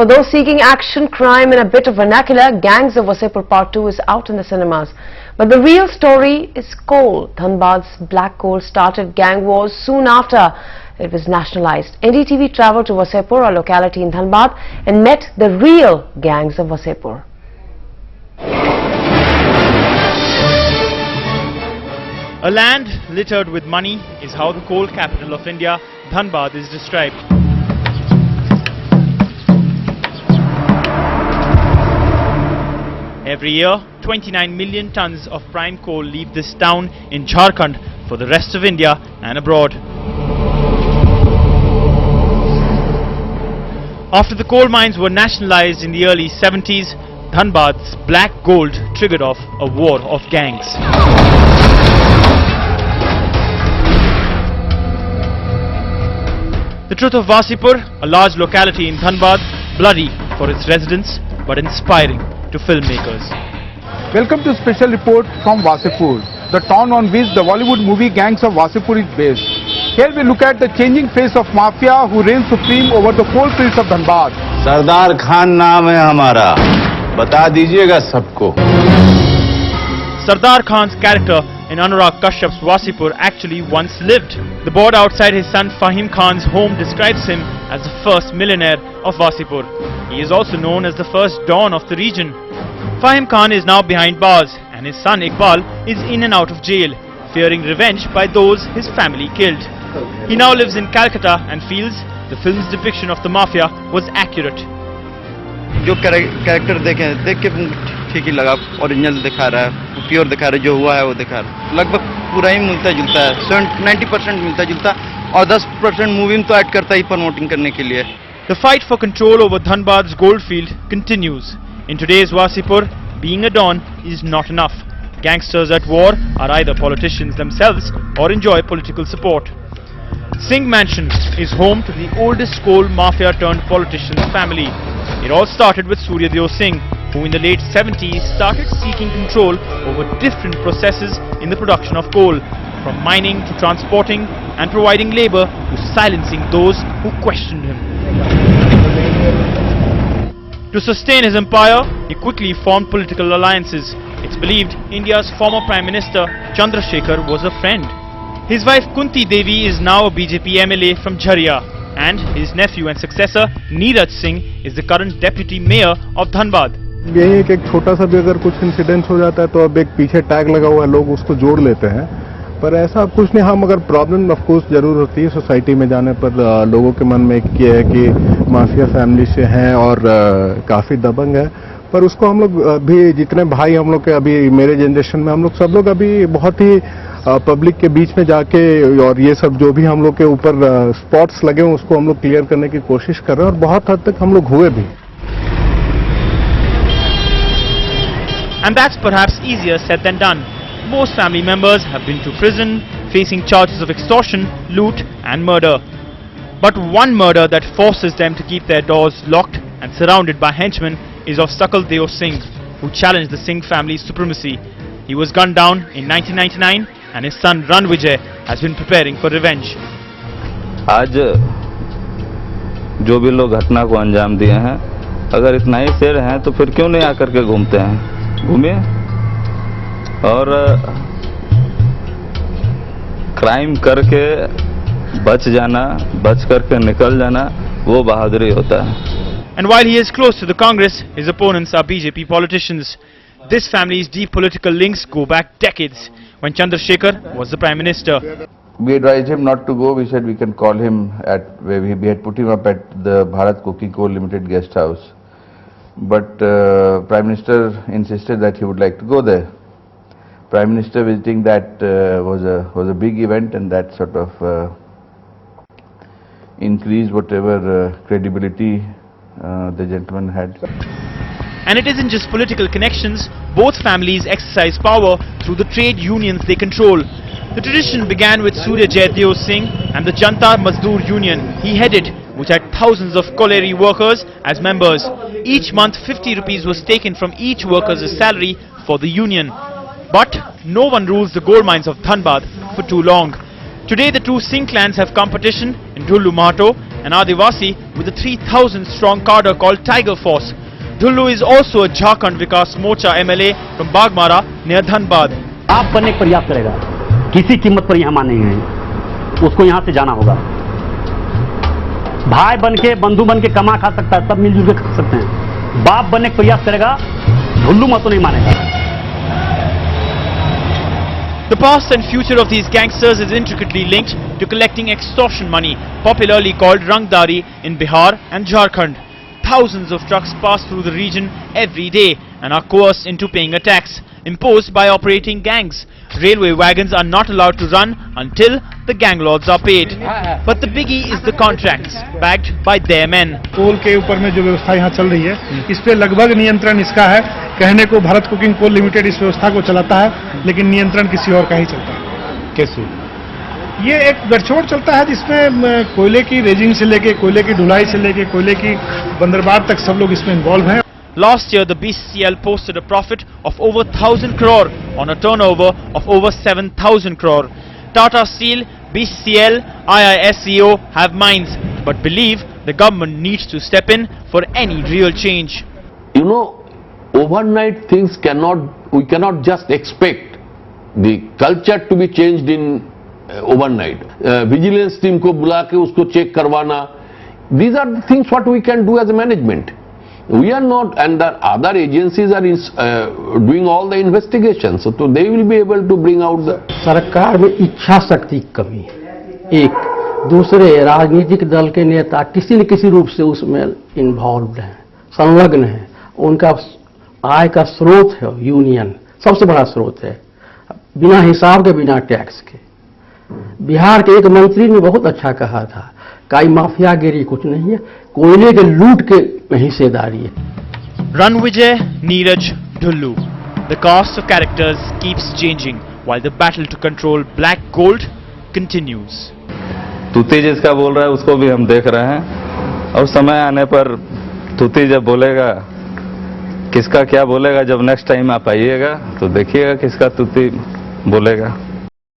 For those seeking action, crime and a bit of vernacular, Gangs of Wasseypur Part 2 is out in the cinemas. But the real story is coal. Dhanbad's black coal started gang wars soon after it was nationalized. NDTV travelled to Wasseypur, a locality in Dhanbad, and met the real Gangs of Wasseypur. A land littered with money is how the coal capital of India, Dhanbad, is described. Every year, 29 million tons of prime coal leave this town in Jharkhand for the rest of India and abroad. After the coal mines were nationalized in the early 70s, Dhanbad's black gold triggered off a war of gangs. The truth of Wasseypur, a large locality in Dhanbad, bloody for its residents but inspiring to filmmakers. Welcome to special report from Wasseypur, the town on which the Bollywood movie Gangs of Wasseypur is based. Here we look at the changing face of mafia who reigns supreme over the coal fields of Dhanbad. Sardar Khan नाम है हमारा, बता दीजिएगा सबको. Sardar Khan's character in Anurag Kashyap's Wasseypur actually once lived. The board outside his son Fahim Khan's home describes him as the first millionaire of Wasseypur. He is also known as the first Don of the region. Fahim Khan is now behind bars and his son Iqbal is in and out of jail, fearing revenge by those his family killed. He now lives in Calcutta and feels the film's depiction of the mafia was accurate. जो character देख के ठीक ही लगा, original दिखा रहा है, pure दिखा रहा है, जो हुआ है वो दिखा रहा है. लगभग पूरा ही मिलता जुलता है, 90% मिलता जुलता और 10% मूवी में तो ऐड करता ही प्रमोटिंग करने के लिए. The fight for control over Dhanbad's goldfield continues. In today's Wasseypur, being a don is not enough. Gangsters at war are either politicians themselves or enjoy political support. Singh Mansion is home to the oldest coal mafia turned politician's family. It all started with Suryadev Singh, who in the late 70s started seeking control over different processes in the production of coal, from mining to transporting and providing labour to silencing those who questioned him. To sustain his empire, he quickly formed political alliances. It's believed India's former Prime Minister Chandrasekhar was a friend. His wife Kunti Devi is now a BJP MLA from Jharia, and his nephew and successor Neeraj Singh is the current deputy mayor of Dhanbad. यही है कि एक छोटा सा भी अगर कुछ incident हो जाता है तो अब एक पीछे टैग लगा हुआ है, लोग उसको जोड़ लेते हैं, पर ऐसा कुछ नहीं. हम अगर प्रॉब्लम ऑफ कोर्स जरूर होती है सोसाइटी में जाने पर, लोगों के मन में ये है कि माफिया फैमिली से हैं और काफी दबंग है, पर उसको हम लोग भी जितने भाई हम लोग के अभी मेरे जनरेशन में हम लोग सब लोग अभी बहुत ही पब्लिक के बीच में जाके और ये सब जो भी हम लोग के ऊपर स्पॉट्स लगे हैं उसको हम लोग क्लियर करने की कोशिश कर रहे हैं और बहुत हद तक हम लोग हुए भी. And that's perhaps easier said than done. Most family members have been to prison, facing charges of extortion, loot and murder. But one murder that forces them to keep their doors locked and surrounded by henchmen is of Sakal Deo Singh, who challenged the Singh family's supremacy. He was gunned down in 1999 and his son Ranvijay has been preparing for revenge. आज जो भी लोग घटना को अंजाम दिए हैं, अगर इतना ही शेर हैं तो फिर क्यों नहीं आकर के घूमते हैं? घूमिए और क्राइम करके बच जाना, बच करके निकल जाना, वो बहादुरी होता है. And while he is close to the Congress, his opponents are BJP politicians. This family's deep political links go back decades, when Chandrasekhar was the Prime Minister. We advised him not to go. We said we can call him at where we had put him up at the Bharat Coking Coal Limited guest house. But Prime Minister insisted that he would like to go there. Prime Minister visiting that was a big event, and that sort of increased whatever credibility the gentleman had. And it isn't just political connections, both families exercise power through the trade unions they control. The tradition began with Surya Jayadeo Singh and the Janta Mazdoor Union he headed, which had thousands of colliery workers as members. Each month 50 rupees was taken from each worker's salary for the union. But no one rules the gold mines of Dhanbad for too long. Today the two Singh clans have competition in Dhullu Mahato an Adivasi with a 3,000-strong cadre called Tiger Force. Dhullu is also a Jharkhand Vikas Morcha MLA from Bagmara near Dhanbad. आप बनने का प्रयास करेगा, किसी कीमत पर यहाँ मानेंगे, उसको यहाँ से जाना होगा। भाई बन के, बंधु बन के कमा खा सकता है, सब मिलजुल के खा सकते हैं। बाप बनने का प्रयास करेगा, ढुल्लू मत तो नहीं मानेगा। The past and future of these gangsters is intricately linked to collecting extortion money, popularly called Rangdari, in Bihar and Jharkhand. Thousands of trucks pass through the region every day and are coerced into paying a tax imposed by operating gangs. Railway wagons are not allowed to run until the gang lords are paid. But the biggie is the contracts backed by their men. कोल के ऊपर में जो व्यवस्था यहाँ चल रही है, इस पे लगभग नियंत्रण इसका है। कहने को भारत कुकिंग कोल लिमिटेड इस व्यवस्था को चलाता है, लेकिन नियंत्रण किसी और का ही चलता है। कैसे? ये एक गठजोड़ चलता है जिसमें कोयले की रेजिंग से लेके, कोयले की ढुलाई से लेके, कोयले की बंदरबार तक सब लोग इसमें इन्वॉल्व हैं। Last year, the BCCL posted a profit of over 1,000 crore on a turnover of over 7,000 crore. Tata Steel, BCCL, IISCO have mines, but believe the government needs to step in for any real change. You know, overnight things we cannot just expect the culture to be changed in overnight. Vigilance team को बुला के उसको check करवाना. These are the things what we can do as a management. We are not, and the other agencies are doing all the investigations, so they will be able to bring out the. सरकार में इच्छा शक्ति की कमी है। एक दूसरे राजनीतिक दल के नेता किसी न किसी रूप से उसमें इन्वॉल्व हैं, संलग्न हैं। उनका आय का स्रोत है यूनियन, सबसे बड़ा स्रोत है, बिना हिसाब के, बिना टैक्स के। बिहार के एक मंत्री ने बहुत अच्छा कहा था, काई माफियागिरी कुछ नहीं है, कोयले के लूट के हिस्सेदारी है। Ranvijay, Neeraj, Dhullu. The cast of characters keeps changing while the battle to control black gold continues. तूती जिसका बोल रहा है उसको भी हम देख रहे हैं, और समय आने पर तूती जब बोलेगा, किसका क्या बोलेगा, जब नेक्स्ट टाइम आप आइएगा तो देखिएगा किसका तूती बोलेगा।